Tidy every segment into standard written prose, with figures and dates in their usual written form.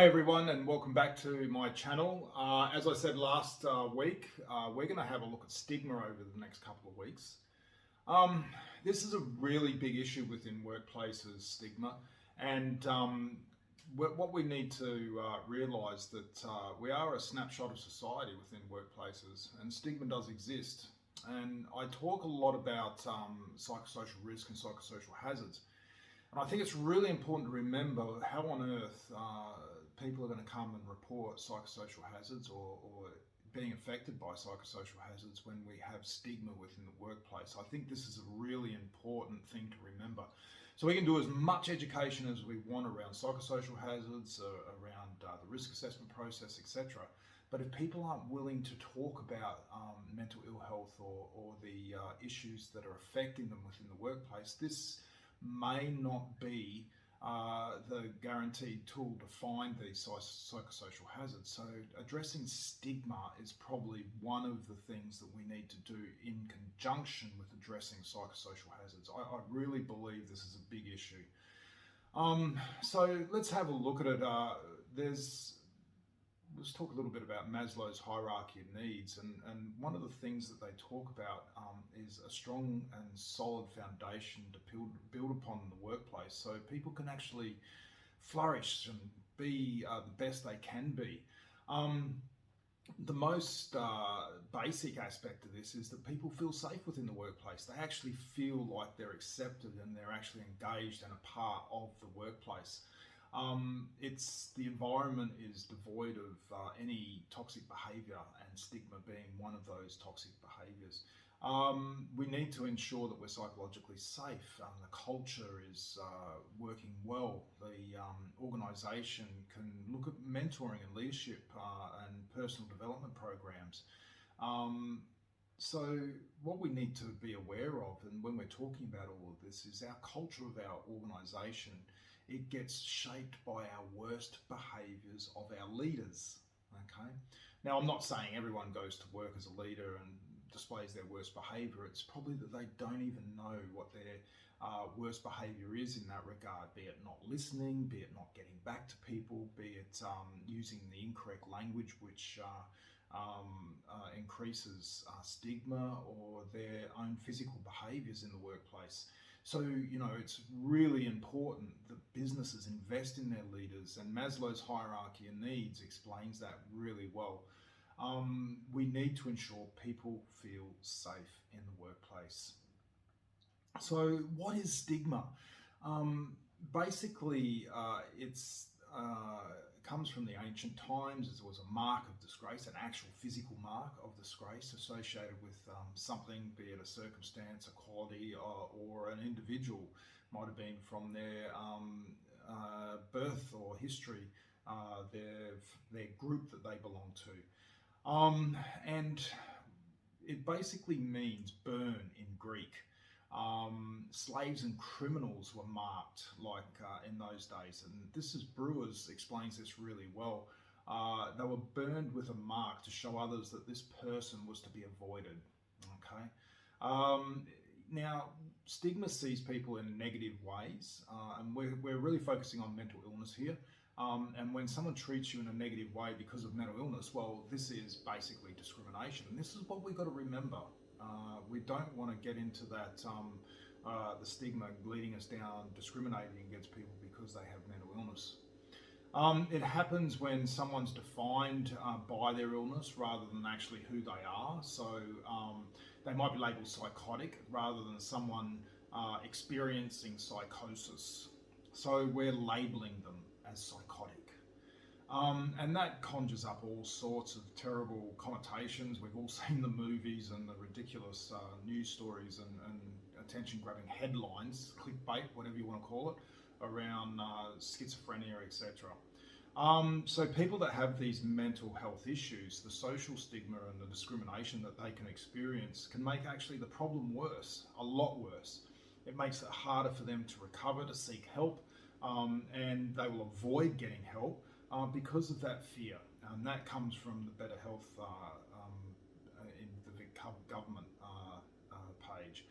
everyone, and welcome back to my channel. As I said last week, we're going to have a look at stigma over the next couple of weeks. This is a really big issue within workplaces, stigma, and what we need to realise that we are a snapshot of society within workplaces, and stigma does exist. And I talk a lot about psychosocial risk and psychosocial hazards. And I think it's really important to remember how on earth people are going to come and report psychosocial hazards or being affected by psychosocial hazards when we have stigma within the workplace. I think this is a really important thing to remember. So we can do as much education as we want around psychosocial hazards, around the risk assessment process, etc. But if people aren't willing to talk about mental ill health or the issues that are affecting them within the workplace, this may not be the guaranteed tool to find these psychosocial hazards. So addressing stigma is probably one of the things that we need to do in conjunction with addressing psychosocial hazards. I really believe this is a big issue. So let's have a look at it. Let's talk a little bit about Maslow's hierarchy of needs, and one of the things that they talk about is a strong and solid foundation to build upon in the workplace, so people can actually flourish and be the best they can be. The most basic aspect of this is that people feel safe within the workplace. They actually feel like they're accepted and they're actually engaged and a part of the workplace. The environment is devoid of any toxic behaviour, and stigma being one of those toxic behaviours. We need to ensure that we're psychologically safe. The culture is working well. The organisation can look at mentoring and leadership and personal development programs. So what we need to be aware of, and when we're talking about all of this, is our culture of our organisation. It gets shaped by our worst behaviours of our leaders. Okay. Now, I'm not saying everyone goes to work as a leader and displays their worst behaviour. It's probably that they don't even know what their worst behaviour is in that regard, be it not listening, be it not getting back to people, be it using the incorrect language which increases stigma, or their own physical behaviours in the workplace. So, it's really important that businesses invest in their leaders, and Maslow's hierarchy of needs explains that really well. We need to ensure people feel safe in the workplace. So what is stigma? Basically, it comes from the ancient times. It was a mark of disgrace, an actual physical mark of disgrace associated with something, be it a circumstance, a quality, or an individual. Might have been from their birth or history, their group that they belong to. And it basically means burn in Greek. Slaves and criminals were marked in those days, and Brewers explains this really well. They were burned with a mark to show others that this person was to be avoided. Okay. Now, stigma sees people in negative ways, and we're really focusing on mental illness here. And when someone treats you in a negative way because of mental illness, well, this is basically discrimination. And this is what we've got to remember. We don't want to get into that, the stigma leading us down, discriminating against people because they have mental illness. It happens when someone's defined by their illness rather than actually who they are. So they might be labelled psychotic rather than someone experiencing psychosis. So we're labelling them as psychotic. And that conjures up all sorts of terrible connotations. We've all seen the movies and the ridiculous news stories and attention-grabbing headlines, clickbait, whatever you want to call it, around schizophrenia, etc. So people that have these mental health issues, the social stigma and the discrimination that they can experience can make actually the problem worse, a lot worse. It makes it harder for them to recover, to seek help, and they will avoid getting help because of that fear. And that comes from the Better Health in the Vic government page.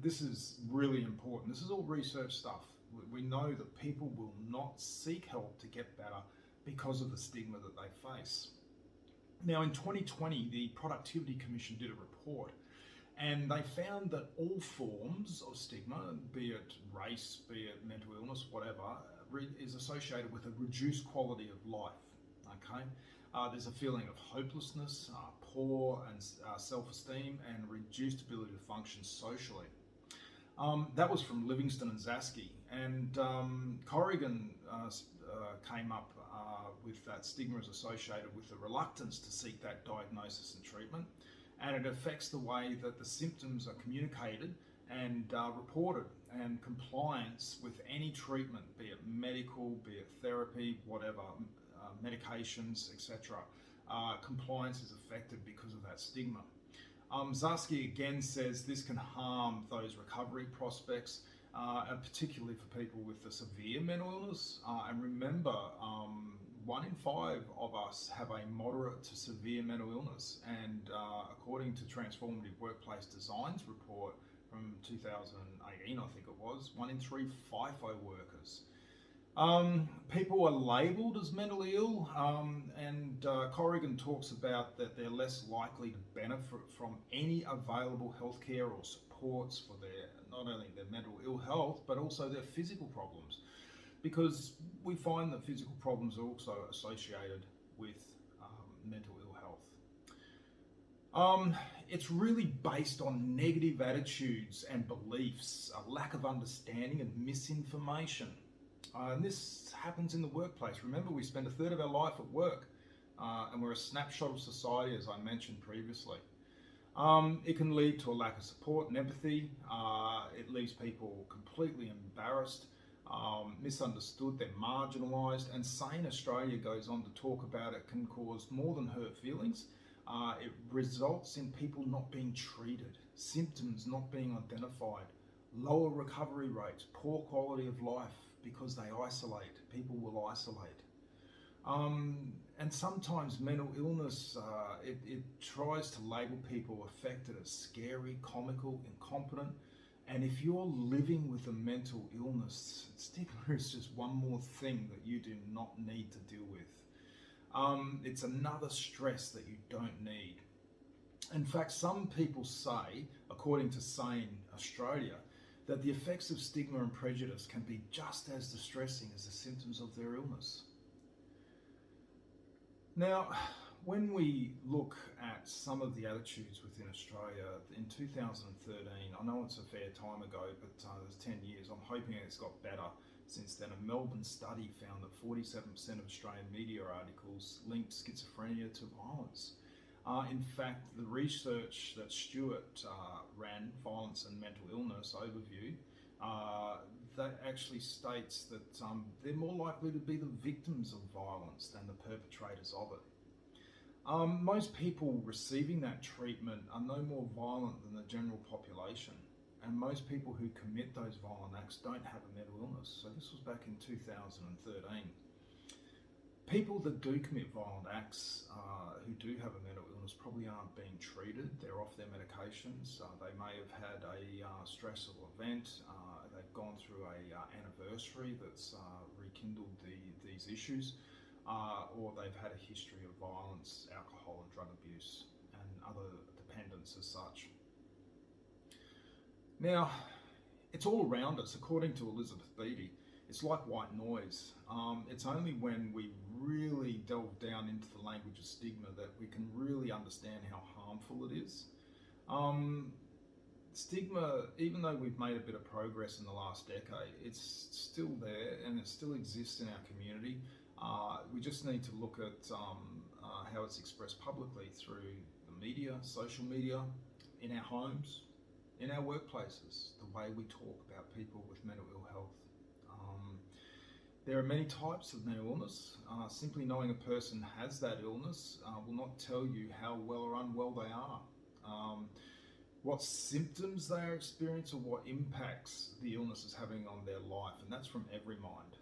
This is really important. This is all research stuff. We know that people will not seek help to get better because of the stigma that they face. Now, in 2020, the Productivity Commission did a report, and they found that all forms of stigma, be it race, be it mental illness, whatever, is associated with a reduced quality of life. Okay, there's a feeling of hopelessness, poor and self-esteem, and reduced ability to function socially. That was from Livingston and Zasky, and Corrigan came up with that stigma is associated with the reluctance to seek that diagnosis and treatment, and it affects the way that the symptoms are communicated and reported, and compliance with any treatment, be it medical, be it therapy, whatever, medications, etc. Compliance is affected because of that stigma. Zasky again says this can harm those recovery prospects, and particularly for people with a severe mental illness. And remember, 1 in 5 of us have a moderate to severe mental illness, and according to Transformative Workplace Designs report from 2018, I think it was, 1 in 3 FIFO workers. People are labelled as mentally ill, and Corrigan talks about that they're less likely to benefit from any available healthcare or supports for their not only their mental ill health but also their physical problems, because we find that physical problems are also associated with mental ill health. It's really based on negative attitudes and beliefs, a lack of understanding and misinformation. And this happens in the workplace. Remember, we spend a third of our life at work, and we're a snapshot of society, as I mentioned previously. It can lead to a lack of support and empathy. It leaves people completely embarrassed, misunderstood, they're marginalised, and Sane Australia goes on to talk about it can cause more than hurt feelings. It results in people not being treated, symptoms not being identified, lower recovery rates, poor quality of life, because they isolate. People will isolate. And sometimes mental illness, it tries to label people affected as scary, comical, incompetent. And if you're living with a mental illness, stigma is just one more thing that you do not need to deal with. It's another stress that you don't need. In fact, some people say, according to Sane Australia, that the effects of stigma and prejudice can be just as distressing as the symptoms of their illness. Now, when we look at some of the attitudes within Australia, in 2013, I know it's a fair time ago, but it was 10 years, I'm hoping it's got better since then. A Melbourne study found that 47% of Australian media articles linked schizophrenia to violence. In fact, the research that Stuart ran, Violence and Mental Illness Overview, that actually states that they're more likely to be the victims of violence than the perpetrators of it. Most people receiving that treatment are no more violent than the general population, and most people who commit those violent acts don't have a mental illness. So this was back in 2013. People that do commit violent acts, who do have a mental illness, probably aren't being treated. They're off their medications. They may have had a stressful event. They've gone through a anniversary that's rekindled these issues, or they've had a history of violence, alcohol and drug abuse, and other dependence as such. Now, it's all around us, according to Elizabeth Beattie. It's like white noise. It's only when we really delve down into the language of stigma that we can really understand how harmful it is. Stigma, even though we've made a bit of progress in the last decade, it's still there and it still exists in our community. We just need to look at how it's expressed publicly through the media, social media, in our homes, in our workplaces, the way we talk about people with mental ill health. There are many types of mental illness. Simply knowing a person has that illness will not tell you how well or unwell they are. What symptoms they are experiencing or what impacts the illness is having on their life, and that's from every mind.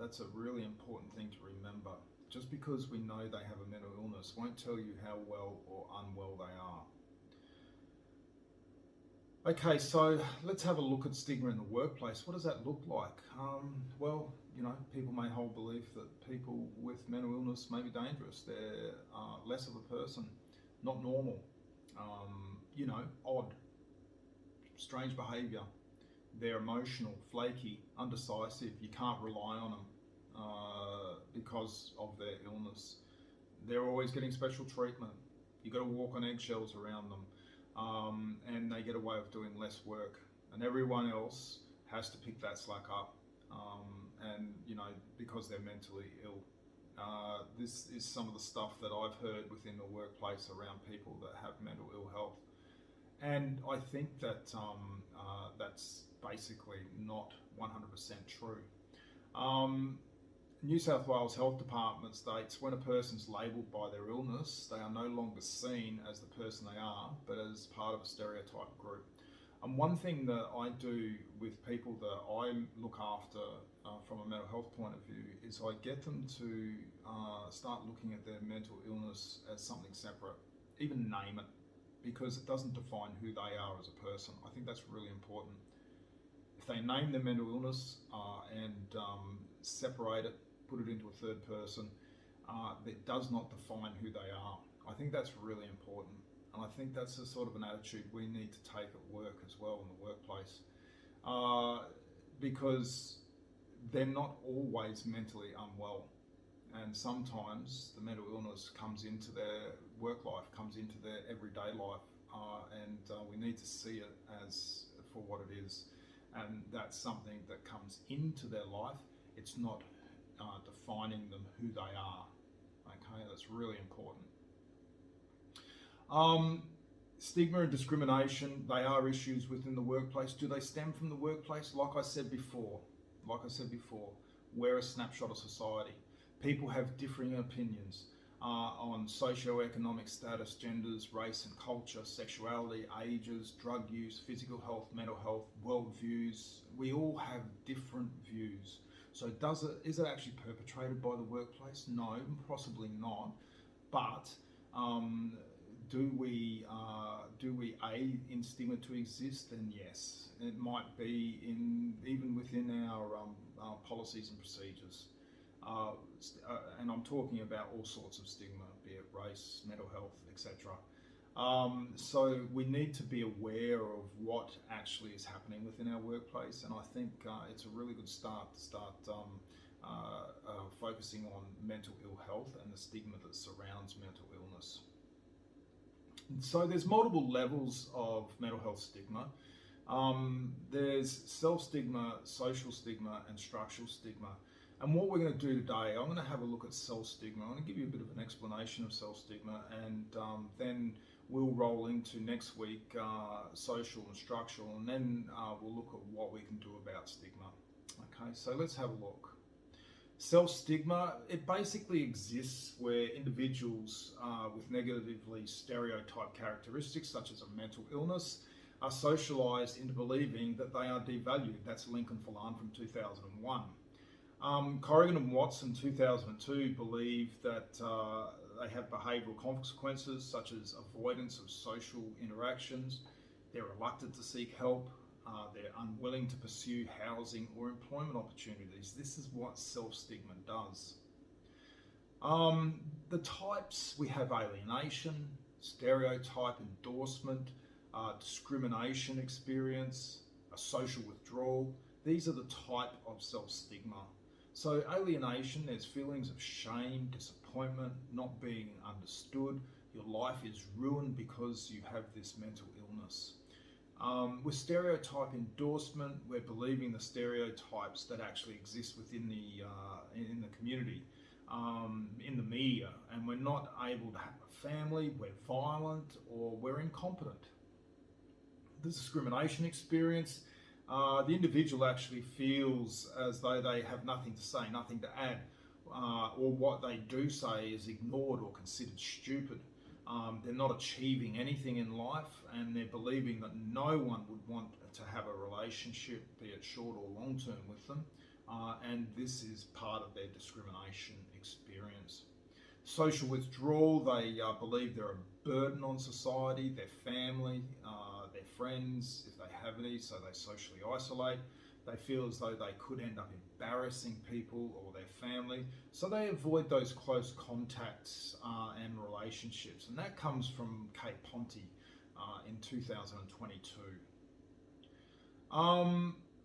That's a really important thing to remember. Just because we know they have a mental illness won't tell you how well or unwell they are. Okay, so let's have a look at stigma in the workplace. What does that look like? Well, people may hold belief that people with mental illness may be dangerous. They're less of a person, not normal, odd, strange behaviour. They're emotional, flaky, undecisive. You can't rely on them because of their illness. They're always getting special treatment. You've got to walk on eggshells around them, and they get away with doing less work. And everyone else has to pick that slack up, because they're mentally ill. This is some of the stuff that I've heard within the workplace around people that have mental ill health. And I think that that's basically not 100% true. New South Wales Health Department states when a person's labelled by their illness, they are no longer seen as the person they are, but as part of a stereotype group. And one thing that I do with people that I look after from a mental health point of view is I get them to start looking at their mental illness as something separate, even name it, because it doesn't define who they are as a person. I think that's really important. If they name their mental illness and separate it, put it into a third person, that does not define who they are. I think that's really important. And I think that's a sort of an attitude we need to take at work as well, in the workplace, because they're not always mentally unwell. And sometimes the mental illness comes into their work life, comes into their everyday life, and we need to see it as for what it is. And that's something that comes into their life. It's not defining them who they are. Okay, that's really important. Stigma and discrimination, they are issues within the workplace. Do they stem from the workplace? Like I said before, we're a snapshot of society. People have differing opinions on socio-economic status, genders, race and culture, sexuality, ages, drug use, physical health, mental health, worldviews. We all have different views. So is it actually perpetrated by the workplace? No, possibly not. But do we aid in stigma to exist? Then yes, it might be even within our policies and procedures. And I'm talking about all sorts of stigma, be it race, mental health, etc. So we need to be aware of what actually is happening within our workplace, and I think it's a really good start to start focusing on mental ill health and the stigma that surrounds mental illness. So there's multiple levels of mental health stigma. There's self-stigma, social stigma, and structural stigma. And what we're going to do today, I'm going to have a look at self-stigma. I'm going to give you a bit of an explanation of self-stigma, and then we'll roll into next week social and structural, and then we'll look at what we can do about stigma. Okay, so let's have a look. Self-stigma, it basically exists where individuals with negatively stereotyped characteristics, such as a mental illness, are socialised into believing that they are devalued. That's Lincoln Falan from 2001. Corrigan and Watson, 2002, believe that they have behavioural consequences such as avoidance of social interactions, they're reluctant to seek help, they're unwilling to pursue housing or employment opportunities. This is what self-stigma does. The types, we have alienation, stereotype endorsement, discrimination experience, a social withdrawal. These are the type of self-stigma. So alienation, there's feelings of shame, disappointment, not being understood. Your life is ruined because you have this mental illness. With stereotype endorsement, we're believing the stereotypes that actually exist within the community, in the media, and we're not able to have a family, we're violent, or we're incompetent. The discrimination experience, the individual actually feels as though they have nothing to say, nothing to add, or what they do say is ignored or considered stupid. They're not achieving anything in life, and they're believing that no one would want to have a relationship, be it short or long term, with them, and this is part of their discrimination experience. Social withdrawal, they believe they're a burden on society, their family, their friends, if they have any, so they socially isolate. They feel as though they could end up embarrassing people or their family. So they avoid those close contacts and relationships. And that comes from Kate Ponti in 2022.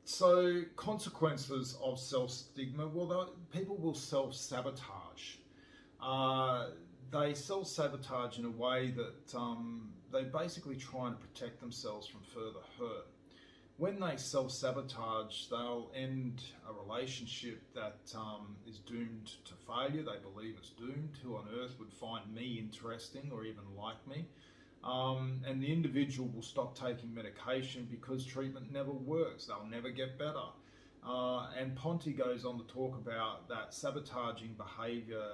So consequences of self-stigma, well, people will self-sabotage. They self-sabotage in a way that they basically try to protect themselves from further hurt. When they self-sabotage, they'll end a relationship that is doomed to failure. They believe it's doomed. Who on earth would find me interesting or even like me? And the individual will stop taking medication because treatment never works. They'll never get better. And Ponti goes on to talk about that sabotaging behaviour,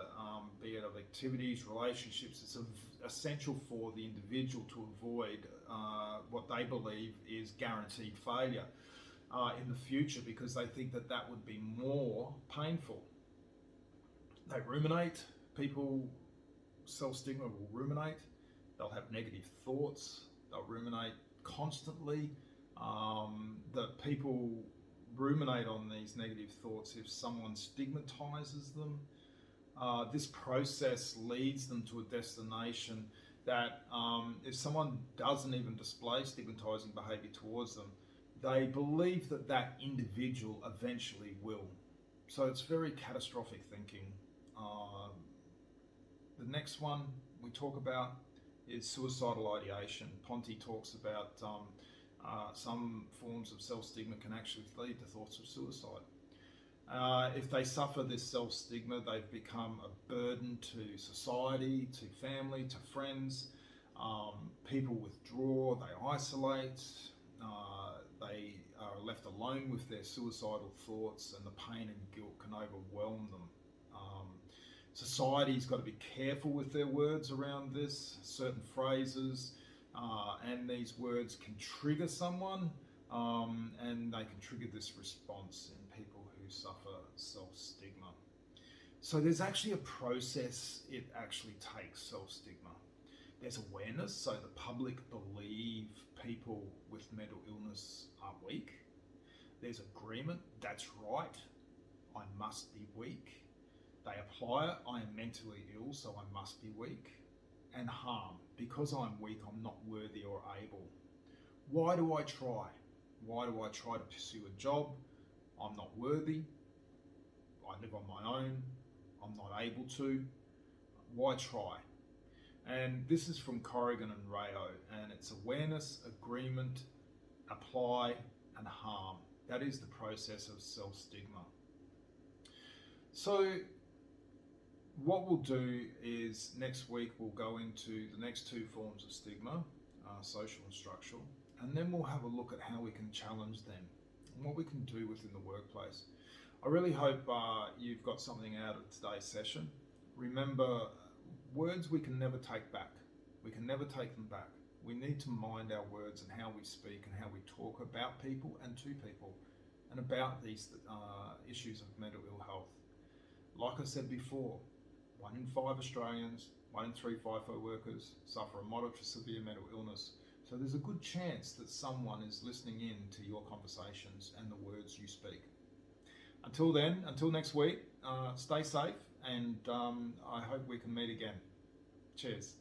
be it of activities, relationships. It's essential for the individual to avoid what they believe is guaranteed failure in the future, because they think that that would be more painful. They ruminate. People, self-stigma will ruminate. They'll have negative thoughts. They'll ruminate constantly. That people ruminate on these negative thoughts if someone stigmatizes them. This process leads them to a destination that if someone doesn't even display stigmatizing behavior towards them, they believe that that individual eventually will. So it's very catastrophic thinking. The next one we talk about is suicidal ideation. Ponti talks about some forms of self-stigma can actually lead to thoughts of suicide. If they suffer this self-stigma, they've become a burden to society, to family, to friends. People withdraw, they isolate, they are left alone with their suicidal thoughts, and the pain and guilt can overwhelm them. Society's got to be careful with their words around this, certain phrases, and these words can trigger someone, and they can trigger this response in people who suffer self-stigma. So there's actually a process it actually takes, self-stigma. There's awareness, so the public believe people with mental illness are weak. There's agreement, that's right, I must be weak. They apply it, I am mentally ill, so I must be weak. And harm, because I'm weak, I'm not worthy or able. Why do I try? Why do I try to pursue a job? I'm not worthy. I live on my own. I'm not able to. Why try? And this is from Corrigan and Rayo, and it's awareness, agreement, apply, and harm. That is the process of self-stigma. So what we'll do is next week we'll go into the next two forms of stigma, social and structural, and then we'll have a look at how we can challenge them and what we can do within the workplace. I really hope you've got something out of today's session. Remember, words we can never take back. We can never take them back. We need to mind our words and how we speak and how we talk about people and to people and about these issues of mental ill health. Like I said before, 1 in 5 Australians, 1 in 3 FIFO workers suffer a moderate to severe mental illness. So there's a good chance that someone is listening in to your conversations and the words you speak. Until then, until next week, stay safe, and I hope we can meet again. Cheers.